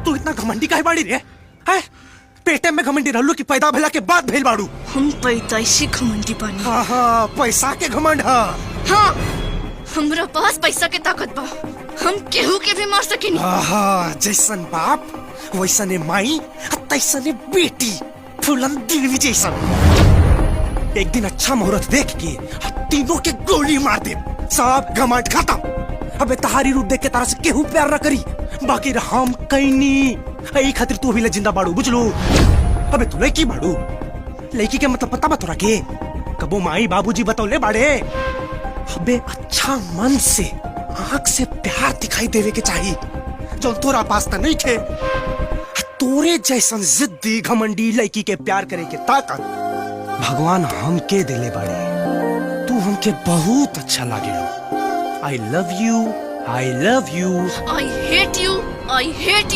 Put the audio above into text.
तू इतना घमंडी काहे बाड़ी रे? है पेटे में घमंडी रहलू कि पैदा भेला के बाद भेल बाड़ू? हम पैदाइशी घमंडी बानी। हाँ, पैसा के घमंड। हाँ, हमरा पास पैसा के ताकत बा, हम केहू के भी मार सकेनी। जैसन बाप वैसने माई, तैसने बेटी, फूलन देवी जैसन। एक दिन अच्छा मुहूर्त देख के तीनों के गोली मार दे, सब घमंड खत्म। अबे तहारी रूप देख के तारा से केहू प्यार न करी, बाकी हम कैनी आई खातिर तू भी जिंदा बाड़ू, बुझलू? अबे तू लड़की बाड़ू, लड़की के मतलब पता बा तोरा के? कबो माई बाबूजी बतौले बाड़े? अबे अच्छा मन से आंख से प्यार दिखाई देवे के चाहिए, जो तोरा पास त नहीं थे। तोरे जैसन जिद्दी घमंडी लड़की के प्यार करे के ताकत भगवान हमके दिले बाड़े। तू हमके बहुत अच्छा लागे। I love you, I love you. I hate you, I hate you.